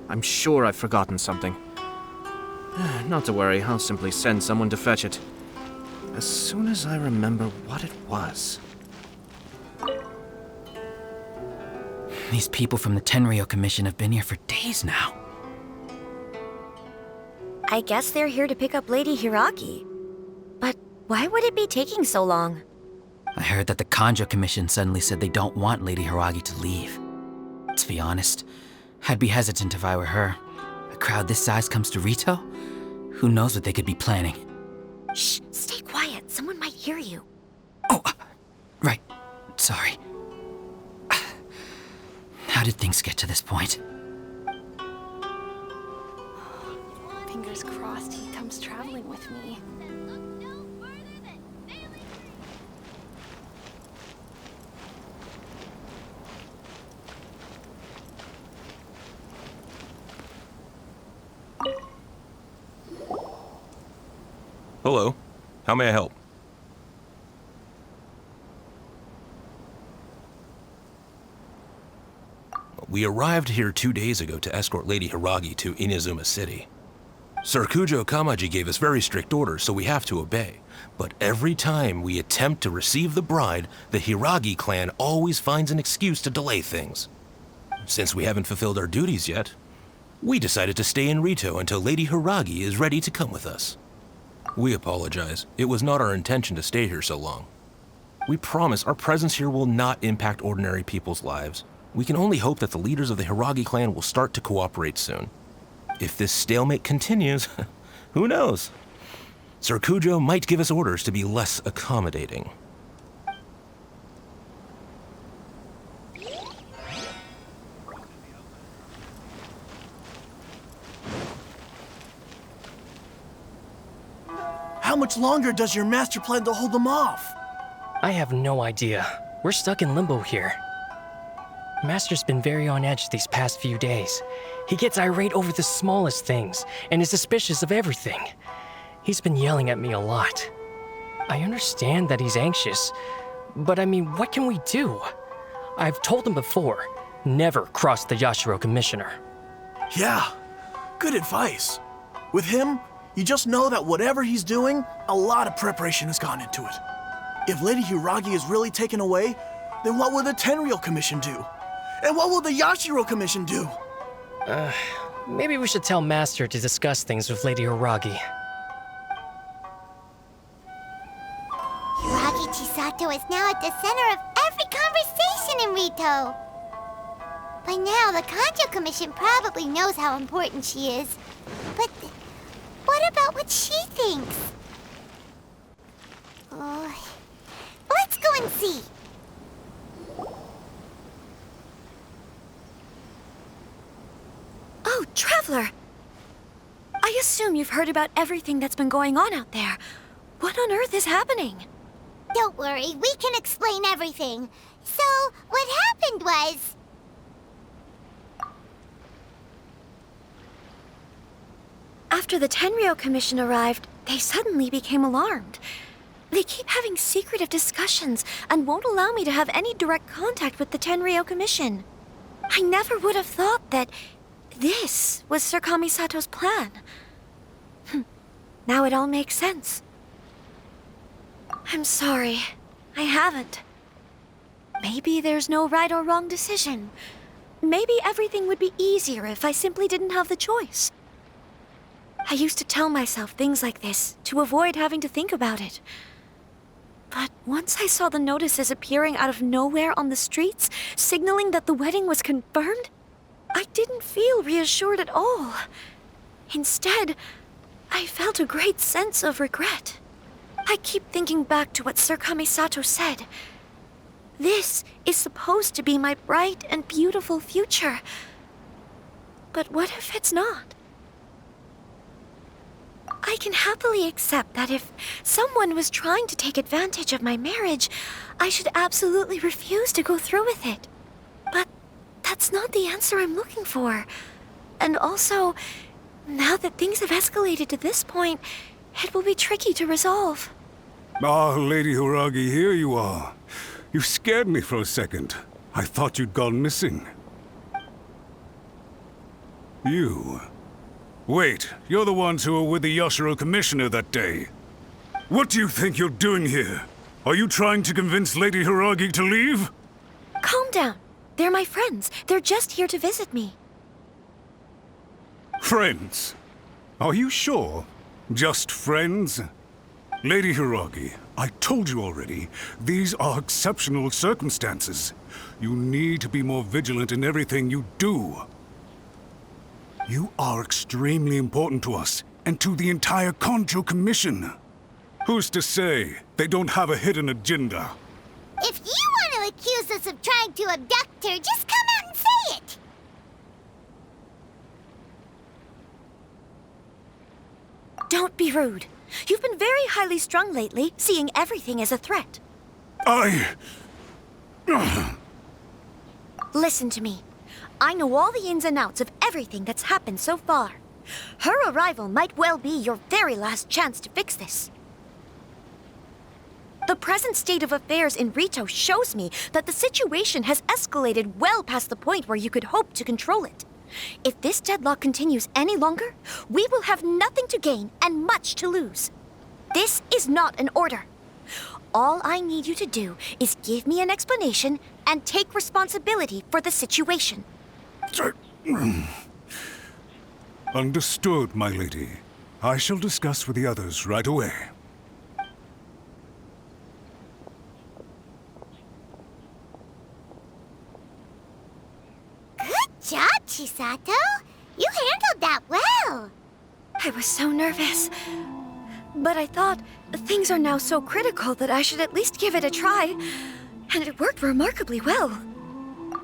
I'm sure I've forgotten something. Not to worry, I'll simply send someone to fetch it. As soon as I remember what it was. These people from the Tenryou Commission have been here for days now. I guess they're here to pick up Lady Hiragi. But why would it be taking so long? I heard that the Kanjo Commission suddenly said they don't want Lady Hiragi to leave. To be honest, I'd be hesitant if I were her. A crowd this size comes to Rito? Who knows what they could be planning? Shh, stay quiet. Someone might hear you. Oh, right. Sorry. How did things get to this point? Fingers crossed he comes traveling with me. Hello. How may I help? We arrived here 2 days ago to escort Lady Hiragi to Inazuma City. Sir Kujo Kamaji gave us very strict orders, so we have to obey. But every time we attempt to receive the bride, the Hiragi clan always finds an excuse to delay things. Since we haven't fulfilled our duties yet, we decided to stay in Rito until Lady Hiragi is ready to come with us. We apologize. It was not our intention to stay here so long. We promise our presence here will not impact ordinary people's lives. We can only hope that the leaders of the Hiragi clan will start to cooperate soon. If this stalemate continues, who knows? Sir Kujo might give us orders to be less accommodating. How much longer does your master plan to hold them off? I have no idea. We're stuck in limbo here. Master's been very on edge these past few days. He gets irate over the smallest things and is suspicious of everything. He's been yelling at me a lot. I understand that he's anxious, but I mean, what can we do? I've told him before, never cross the Yashiro Commissioner. Yeah, good advice. With him, you just know that whatever he's doing, a lot of preparation has gone into it. If Lady Hiragi is really taken away, then what will the Tenryou Commission do? And what will the Yashiro Commission do? Maybe we should tell Master to discuss things with Lady Hiragi. Hiragi Chisato is now at the center of every conversation in Rito. By now, the Kanjo Commission probably knows how important she is. But what about what she thinks? Let's go and see. Oh, Traveler! I assume you've heard about everything that's been going on out there. What on earth is happening? Don't worry, we can explain everything. So, what happened was... After the Tenryou Commission arrived, they suddenly became alarmed. They keep having secretive discussions and won't allow me to have any direct contact with the Tenryou Commission. I never would have thought that this was Sir Kamisato's plan. Now it all makes sense. I'm sorry. I haven't. Maybe there's no right or wrong decision. Maybe everything would be easier if I simply didn't have the choice. I used to tell myself things like this to avoid having to think about it. But once I saw the notices appearing out of nowhere on the streets, signaling that the wedding was confirmed, I didn't feel reassured at all. Instead, I felt a great sense of regret. I keep thinking back to what Sir Kamisato said. This is supposed to be my bright and beautiful future. But what if it's not? I can happily accept that if someone was trying to take advantage of my marriage, I should absolutely refuse to go through with it. But that's not the answer I'm looking for. And also, now that things have escalated to this point, it will be tricky to resolve. Ah, Lady Hiragi, here you are. You scared me for a second. I thought you'd gone missing. You. Wait, you're the ones who were with the Yashiro Commissioner that day. What do you think you're doing here? Are you trying to convince Lady Hiragi to leave? Calm down. They're my friends. They're just here to visit me. Friends? Are you sure? Just friends? Lady Hiragi, I told you already, these are exceptional circumstances. You need to be more vigilant in everything you do. You are extremely important to us, and to the entire Kanjo Commission. Who's to say they don't have a hidden agenda? If you want to accuse us of trying to abduct her, just come out and say it! Don't be rude. You've been very highly strung lately, seeing everything as a threat. Listen to me. I know all the ins and outs of everything that's happened so far. Her arrival might well be your very last chance to fix this. The present state of affairs in Rito shows me that the situation has escalated well past the point where you could hope to control it. If this deadlock continues any longer, we will have nothing to gain and much to lose. This is not an order. All I need you to do is give me an explanation and take responsibility for the situation. Understood, my lady. I shall discuss with the others right away. Good job, Chisato! You handled that well! I was so nervous. But I thought things are now so critical that I should at least give it a try. And it worked remarkably well.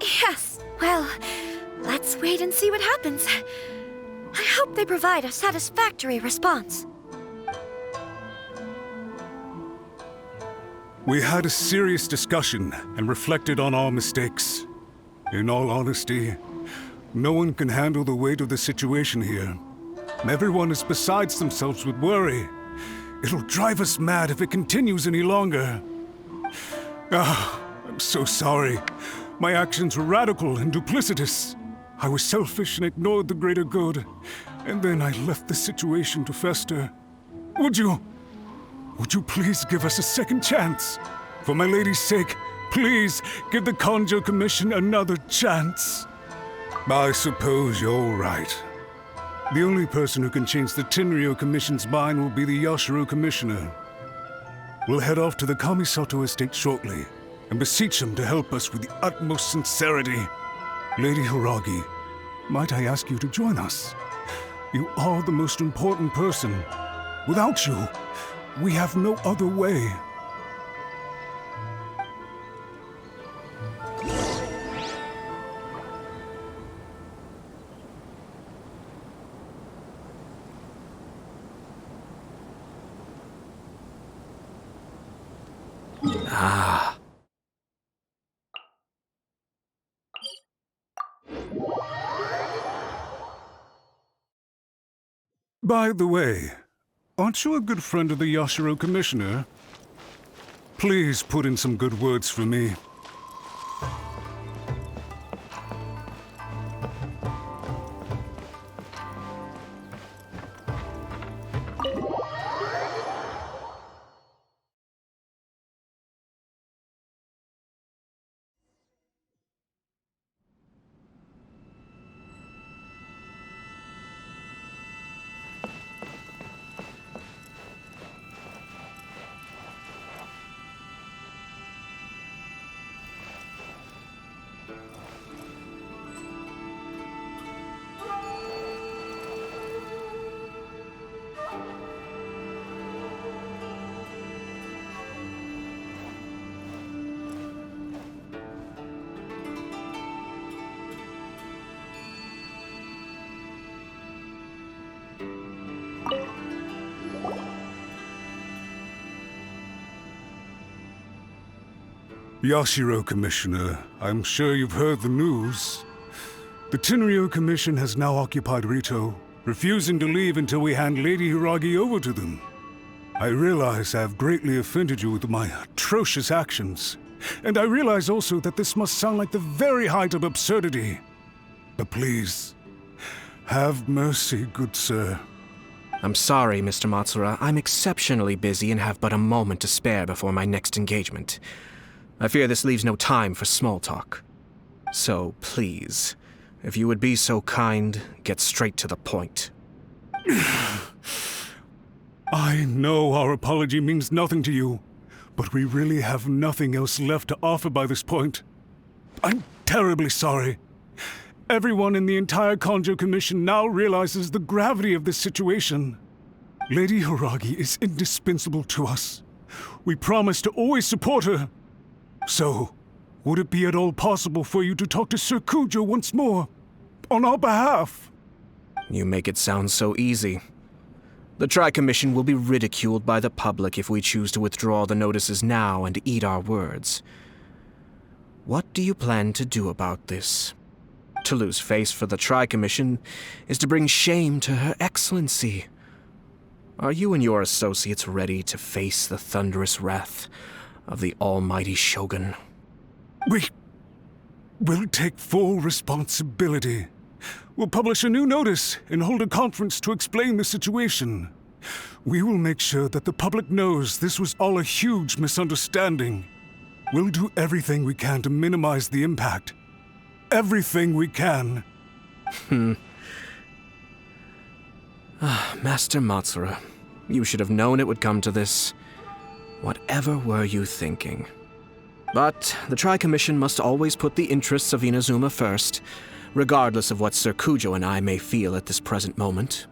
Yes, well, let's wait and see what happens. I hope they provide a satisfactory response. We had a serious discussion and reflected on our mistakes. In all honesty, no one can handle the weight of the situation here. Everyone is besides themselves with worry. It'll drive us mad if it continues any longer. I'm so sorry. My actions were radical and duplicitous. I was selfish and ignored the greater good. And then I left the situation to fester. Would you please give us a second chance? For my lady's sake, please give the Kanjo Commission another chance. I suppose you're right. The only person who can change the Tenryo Commission's mind will be the Yashiro Commissioner. We'll head off to the Kamisato estate shortly and beseech him to help us with the utmost sincerity. Lady Hiragi, might I ask you to join us? You are the most important person. Without you, we have no other way. By the way, aren't you a good friend of the Yashiro Commissioner? Please put in some good words for me. Yashiro Commissioner, I'm sure you've heard the news. The Tenryo Commission has now occupied Rito, refusing to leave until we hand Lady Hiragi over to them. I realize I have greatly offended you with my atrocious actions, and I realize also that this must sound like the very height of absurdity. But please, Have mercy, good sir. I'm sorry, Mr. Matsura. I'm exceptionally busy and have but a moment to spare before my next engagement. I fear this leaves no time for small talk. So, please, if you would be so kind, get straight to the point. I know our apology means nothing to you, but we really have nothing else left to offer by this point. I'm terribly sorry. Everyone in the entire Kanjo Commission now realizes the gravity of this situation. Lady Hiragi is indispensable to us. We promise to always support her. So, would it be at all possible for you to talk to Sir Kujo once more, on our behalf? You make it sound so easy. The Tri-Commission will be ridiculed by the public if we choose to withdraw the notices now and eat our words. What do you plan to do about this? To lose face for the Tri-Commission is to bring shame to Her Excellency. Are you and your associates ready to face the thunderous wrath of the almighty Shogun? We will take full responsibility. We'll publish a new notice and hold a conference to explain the situation. We will make sure that the public knows this was all a huge misunderstanding. We'll do everything we can to minimize the impact. Everything we can. Master Matsura, you should have known it would come to this. Whatever were you thinking? But the Tri-Commission must always put the interests of Inazuma first, regardless of what Sir Kujo and I may feel at this present moment.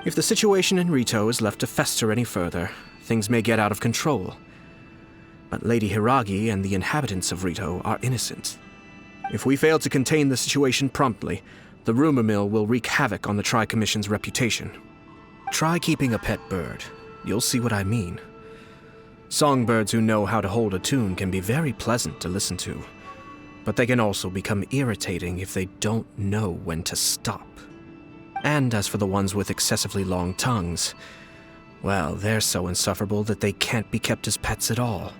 If the situation in Rito is left to fester any further, things may get out of control. But Lady Hiragi and the inhabitants of Rito are innocent. If we fail to contain the situation promptly, the rumor mill will wreak havoc on the Tri-Commission's reputation. Try keeping a pet bird. You'll see what I mean. Songbirds who know how to hold a tune can be very pleasant to listen to, but they can also become irritating if they don't know when to stop. And as for the ones with excessively long tongues, well, they're so insufferable that they can't be kept as pets at all.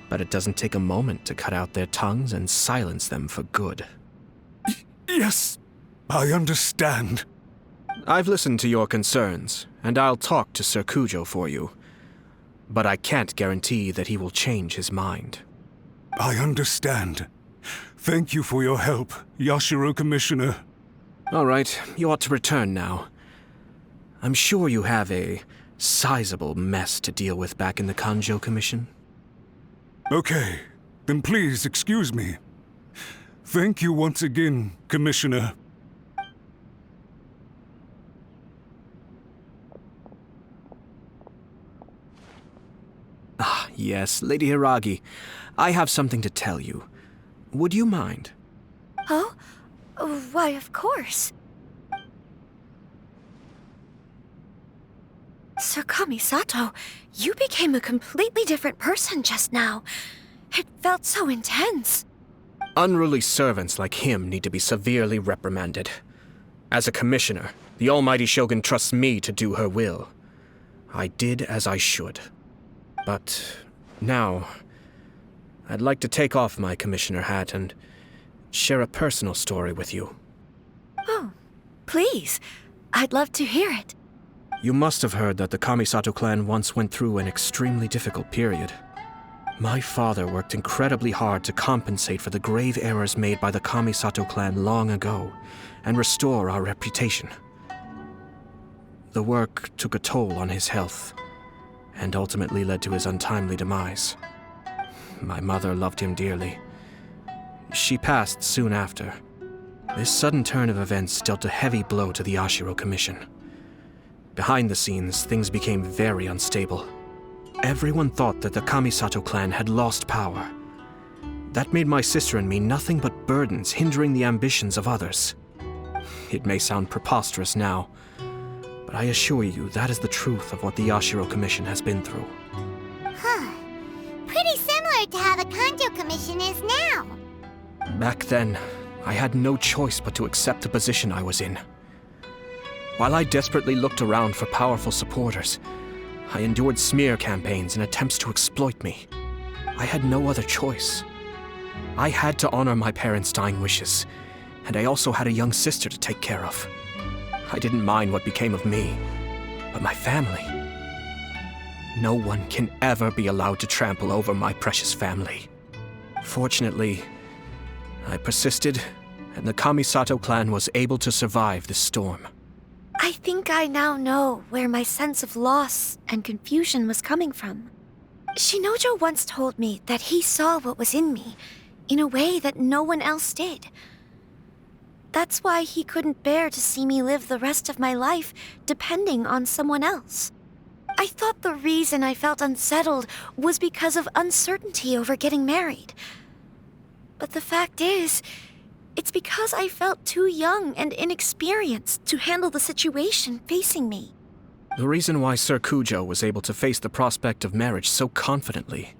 But it doesn't take a moment to cut out their tongues and silence them for good. Yes, I understand. I've listened to your concerns, and I'll talk to Sir Kujo for you. But I can't guarantee that he will change his mind. I understand. Thank you for your help, Yashiro Commissioner. All right, you ought to return now. I'm sure you have a sizable mess to deal with back in the Kanjo Commission. Okay, then please excuse me. Thank you once again, Commissioner. Ah, yes, Lady Hiragi. I have something to tell you. Would you mind? Oh? Why, of course. Sir Kamisato, you became a completely different person just now. It felt so intense. Unruly servants like him need to be severely reprimanded. As a commissioner, the almighty Shogun trusts me to do her will. I did as I should. But now, I'd like to take off my commissioner hat and share a personal story with you. Oh, please. I'd love to hear it. You must have heard that the Kamisato clan once went through an extremely difficult period. My father worked incredibly hard to compensate for the grave errors made by the Kamisato clan long ago and restore our reputation. The work took a toll on his health and ultimately led to his untimely demise. My mother loved him dearly. She passed soon after. This sudden turn of events dealt a heavy blow to the Yashiro Commission. Behind the scenes, things became very unstable. Everyone thought that the Kamisato clan had lost power. That made my sister and me nothing but burdens hindering the ambitions of others. It may sound preposterous now, but I assure you that is the truth of what the Yashiro Commission has been through. Huh. Pretty similar to how the Kanjo Commission is now. Back then, I had no choice but to accept the position I was in. While I desperately looked around for powerful supporters, I endured smear campaigns and attempts to exploit me. I had no other choice. I had to honor my parents' dying wishes, And I also had a young sister to take care of. I didn't mind what became of me, but my family. No one can ever be allowed to trample over my precious family. Fortunately, I persisted, and the Kamisato clan was able to survive this storm. I think I now know where my sense of loss and confusion was coming from. Shinojo once told me that he saw what was in me in a way that no one else did. That's why he couldn't bear to see me live the rest of my life depending on someone else. I thought the reason I felt unsettled was because of uncertainty over getting married. But the fact is, it's because I felt too young and inexperienced to handle the situation facing me. The reason why Sir Kujo was able to face the prospect of marriage so confidently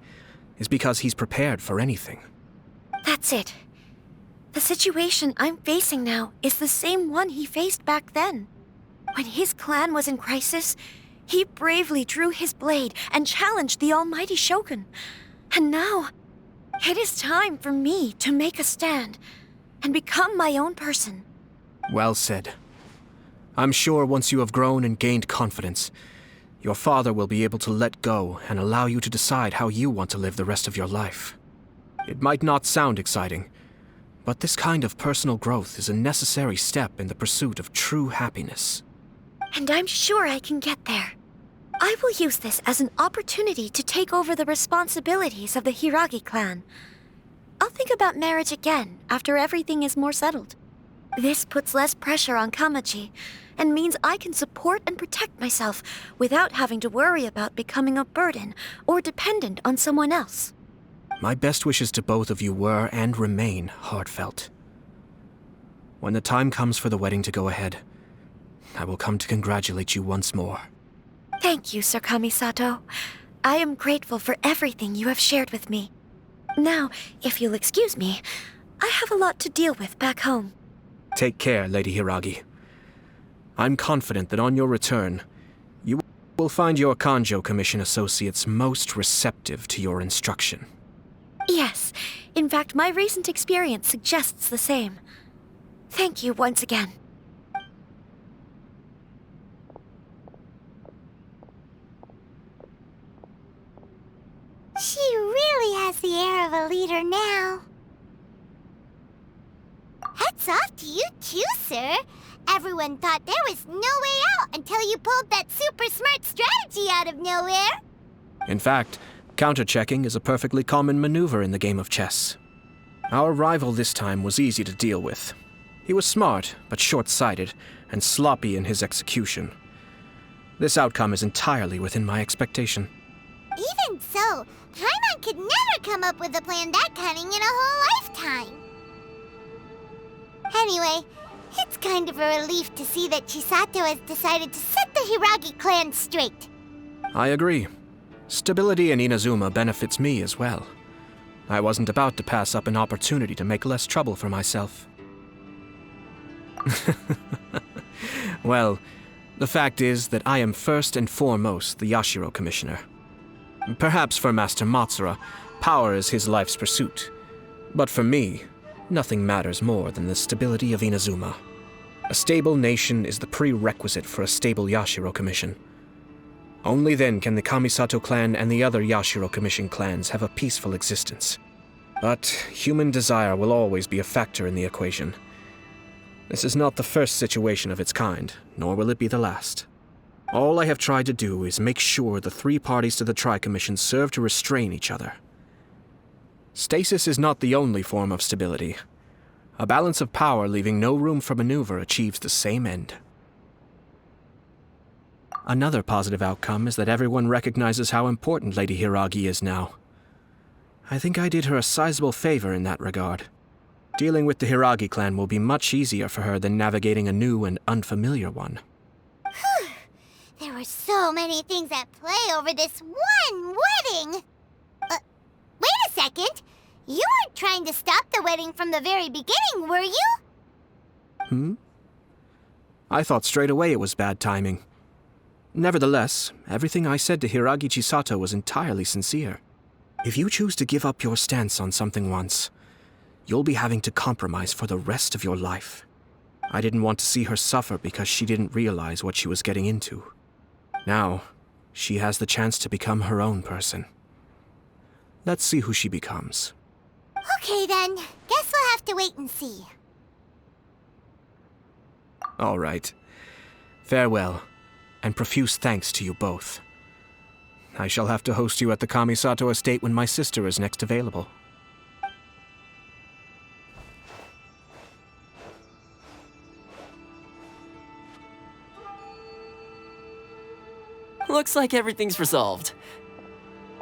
is because he's prepared for anything. That's it. The situation I'm facing now is the same one he faced back then. When his clan was in crisis, he bravely drew his blade and challenged the almighty Shogun. And now, it is time for me to make a stand and become my own person. Well said. I'm sure once you have grown and gained confidence, your father will be able to let go and allow you to decide how you want to live the rest of your life. It might not sound exciting, but this kind of personal growth is a necessary step in the pursuit of true happiness. And I'm sure I can get there. I will use this as an opportunity to take over the responsibilities of the Hiragi clan. I'll think about marriage again after everything is more settled. This puts less pressure on Kamaji, and means I can support and protect myself without having to worry about becoming a burden or dependent on someone else. My best wishes to both of you were and remain heartfelt. When the time comes for the wedding to go ahead, I will come to congratulate you once more. Thank you, Sir Kamisato. I am grateful for everything you have shared with me. Now, if you'll excuse me, I have a lot to deal with back home. Take care, Lady Hiragi. I'm confident that on your return, you will find your Kanjo Commission associates most receptive to your instruction. Yes, in fact, my recent experience suggests the same. Thank you once again. She really has the air of a leader now. Hats off to you too, sir. Everyone thought there was no way out until you pulled that super smart strategy out of nowhere. In fact, counter-checking is a perfectly common maneuver in the game of chess. Our rival this time was easy to deal with. He was smart, but short-sighted, and sloppy in his execution. This outcome is entirely within my expectation. Even so, Paimon could never come up with a plan that cunning in a whole lifetime. Anyway, it's kind of a relief to see that Chisato has decided to set the Hiragi clan straight. I agree. Stability in Inazuma benefits me as well. I wasn't about to pass up an opportunity to make less trouble for myself. Well, the fact is that I am first and foremost the Yashiro Commissioner. Perhaps for Master Matsura, power is his life's pursuit. But for me, nothing matters more than the stability of Inazuma. A stable nation is the prerequisite for a stable Yashiro Commission. Only then can the Kamisato clan and the other Yashiro Commission clans have a peaceful existence. But human desire will always be a factor in the equation. This is not the first situation of its kind, nor will it be the last. All I have tried to do is make sure the three parties to the Tri-Commission serve to restrain each other. Stasis is not the only form of stability. A balance of power leaving no room for maneuver achieves the same end. Another positive outcome is that everyone recognizes how important Lady Hiragi is now. I think I did her a sizable favor in that regard. Dealing with the Hiragi clan will be much easier for her than navigating a new and unfamiliar one. There were so many things at play over this one wedding. Wait a second. You weren't trying to stop the wedding from the very beginning, were you? I thought straight away it was bad timing. Nevertheless, everything I said to Hiragi Chisato was entirely sincere. If you choose to give up your stance on something once, you'll be having to compromise for the rest of your life. I didn't want to see her suffer because she didn't realize what she was getting into. Now, she has the chance to become her own person. Let's see who she becomes. Okay then, guess we'll have to wait and see. All right. Farewell, and profuse thanks to you both. I shall have to host you at the Kamisato estate when my sister is next available. Looks like everything's resolved.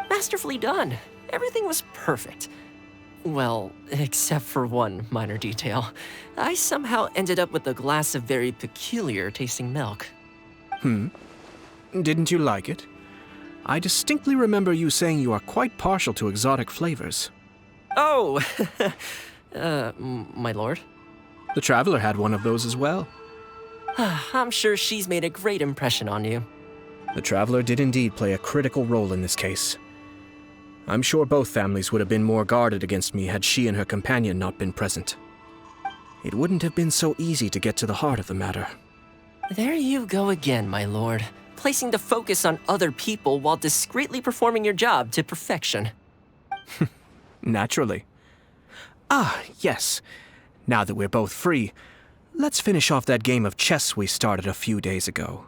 Masterfully done. Everything was perfect. Well, except for one minor detail. I somehow ended up with a glass of very peculiar tasting milk. Didn't you like it? I distinctly remember you saying you are quite partial to exotic flavors. Oh, my lord. The Traveler had one of those as well. I'm sure she's made a great impression on you. The Traveler did indeed play a critical role in this case. I'm sure both families would have been more guarded against me had she and her companion not been present. It wouldn't have been so easy to get to the heart of the matter. There you go again, my lord. Placing the focus on other people while discreetly performing your job to perfection. Naturally. Ah, yes. Now that we're both free, let's finish off that game of chess we started a few days ago.